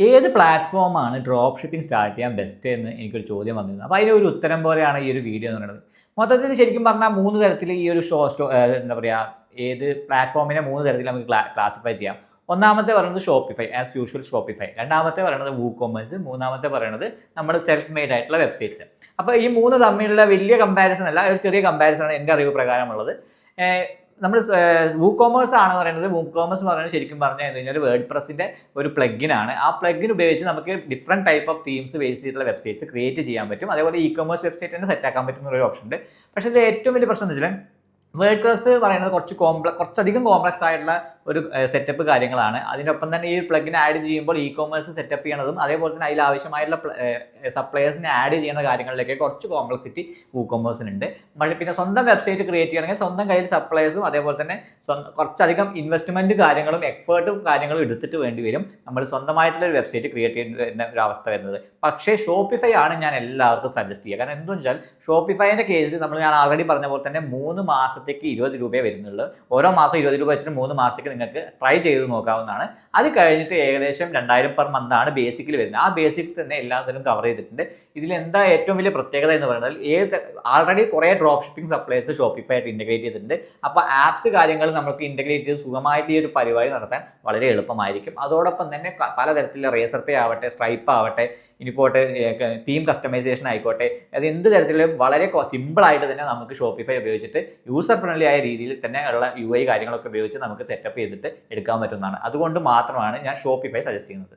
ഏത് പ്ലാറ്റ്ഫോമാണ് drop shipping start ചെയ്യാൻ ബെസ്റ്റ് എന്ന് എനിക്കൊരു ചോദ്യം വന്നിരുന്നു. അപ്പോൾ അതിനൊരു ഉത്തരം പോലെയാണ് ഈ ഒരു വീഡിയോ എന്ന് പറയുന്നത്. മൊത്തത്തിൽ ശരിക്കും പറഞ്ഞാൽ 3 തരത്തിൽ ഈ ഒരു എന്താ പറയുക, ഏത് പ്ലാറ്റ്ഫോമിനെ 3 തരത്തിൽ നമുക്ക് ക്ലാസിഫൈ ചെയ്യാം. ഒന്നാമത്തെ പറയുന്നത് ഷോപ്പിഫൈ, ആസ് യൂഷ്വൽ ഷോപ്പിഫൈ. രണ്ടാമത്തെ പറയുന്നത് വൂകോമേഴ്സ്. മൂന്നാമത്തെ പറയുന്നത് നമ്മുടെ സെൽഫ് മെയ്ഡ് ആയിട്ടുള്ള വെബ്സൈറ്റ്സ്. അപ്പോൾ ഈ 3 തമ്മിലുള്ള വലിയ കമ്പാരിസൺ അല്ല, ഒരു ചെറിയ കമ്പാരിസൺ ആണ് എൻ്റെ അറിവ് പ്രകാരമുള്ളത്. നമ്മൾ വൂകോമേഴ്സ് ആണ് പറയുന്നത്. വൂകോമേഴ്സ് എന്ന് പറയുന്നത് ശരിക്കും പറഞ്ഞു കഴിഞ്ഞാൽ വേർഡ് പ്രസിൻ്റെ ഒരു പ്ലഗിനാണ്. ആ പ്ലഗിൻ ഉപയോഗിച്ച് നമുക്ക് different type of themes base ചെയ്തിട്ടുള്ള വെബ്സൈറ്റ്സ് ക്രിയേറ്റ് ചെയ്യാൻ പറ്റും. അതേപോലെ ഇ കൊമേഴ്സ് വെബ്സൈറ്റ് തന്നെ സെറ്റ് ആക്കാൻ പറ്റുന്ന ഒരു ഓപ്ഷൻ ഉണ്ട്. പക്ഷേ ഇതിൽ ഏറ്റവും വലിയ പ്രശ്നം എന്ന് വെച്ചാൽ വേർഡ് പ്രസ് പറയുന്നത് കുറച്ചധികം കോംപ്ലക്സ് ആയിട്ടുള്ള ഒരു സെറ്റപ്പ് കാര്യങ്ങളാണ്. അതിനൊപ്പം തന്നെ ഈ പ്ലഗിൻ ആഡ് ചെയ്യുമ്പോൾ ഇ കൊമേഴ്സ് സെറ്റപ്പ് ചെയ്യണതും അതേപോലെ തന്നെ അതിൽ ആവശ്യമായിട്ടുള്ള സപ്ലയേഴ്സിനെ ആഡ് ചെയ്യുന്ന കാര്യങ്ങളിലേക്ക് കുറച്ച് കോംപ്ലക്സിറ്റി വൂകോമേഴ്സിനുണ്ട്. പിന്നെ സ്വന്തം വെബ്സൈറ്റ് ക്രിയേറ്റ് ചെയ്യണമെങ്കിൽ സ്വന്തം കയ്യിൽ സപ്ലയേഴ്സും അതേപോലെ തന്നെ കുറച്ചധികം ഇൻവെസ്റ്റ്മെൻറ്റ് കാര്യങ്ങളും എഫേർട്ടും കാര്യങ്ങളും എടുത്തിട്ട് വേണ്ടി വരും നമ്മൾ സ്വന്തമായിട്ടുള്ള ഒരു വെബ്സൈറ്റ് ക്രിയേറ്റ് ചെയ്യുന്ന ഒരു അവസ്ഥ വരുന്നത്. പക്ഷേ ഷോപ്പിഫൈ ആണ് ഞാൻ എല്ലാവർക്കും സജസ്റ്റ് ചെയ്യുക. കാരണം എന്തെന്ന് വെച്ചാൽ ഷോപ്പിഫൈൻ്റെ കേസിൽ ഞാൻ ആൾറെഡി പറഞ്ഞ പോലെ തന്നെ 3 മാസത്തേക്ക് 20 രൂപയെ വരുന്നുള്ളൂ. ഓരോ മാസം 20 രൂപ വെച്ചിട്ട് 3 മാസത്തേക്ക് നിങ്ങൾക്ക് ട്രൈ ചെയ്ത് നോക്കാവുന്നതാണ്. അത് കഴിഞ്ഞിട്ട് ഏകദേശം 2000 പെർ മന്ത് ആണ് ബേസിക്കിൽ വരുന്നത്. ആ ബേസിക്കിൽ തന്നെ എല്ലാത്തിനും കവർ ചെയ്തിട്ടുണ്ട്. ഇതിൽ എന്താ ഏറ്റവും വലിയ പ്രത്യേകത എന്ന് പറയുന്നത്, ആൾറെഡി കുറേ ഡ്രോപ്പ് ഷിപ്പിംഗ് സപ്ലൈസ് ഷോപ്പിഫൈ ആയിട്ട് ഇൻറ്റഗ്രേറ്റ് ചെയ്തിട്ടുണ്ട്. അപ്പോൾ ആപ്സ് കാര്യങ്ങൾ നമുക്ക് ഇൻറ്റഗ്രേറ്റ് ചെയ്ത് സുഖമായിട്ട് ഈ ഒരു പരിപാടി നടത്താൻ വളരെ എളുപ്പമായിരിക്കും. അതോടൊപ്പം തന്നെ പലതരത്തിലുള്ള റേസർ പേ ആവട്ടെ, സ്ട്രൈപ്പ് ആവട്ടെ, ഇനിയിപ്പോട്ടെ തീം കസ്റ്റമൈസേഷൻ ആയിക്കോട്ടെ, അത് എന്ത് തരത്തിലും വളരെ സിമ്പിളായിട്ട് തന്നെ നമുക്ക് ഷോപ്പിഫൈ ഉപയോഗിച്ചിട്ട് യൂസർ ഫ്രണ്ട്ലി ആയ രീതിയിൽ തന്നെ ഉള്ള UI കാര്യങ്ങളൊക്കെ ഉപയോഗിച്ച് നമുക്ക് സെറ്റപ്പ് ചെയ്തിട്ട് എടുക്കാൻ പറ്റുന്നതാണ്. അതുകൊണ്ട് മാത്രമാണ് ഞാൻ ഷോപ്പിഫൈ സജസ്റ്റ് ചെയ്യുന്നത്.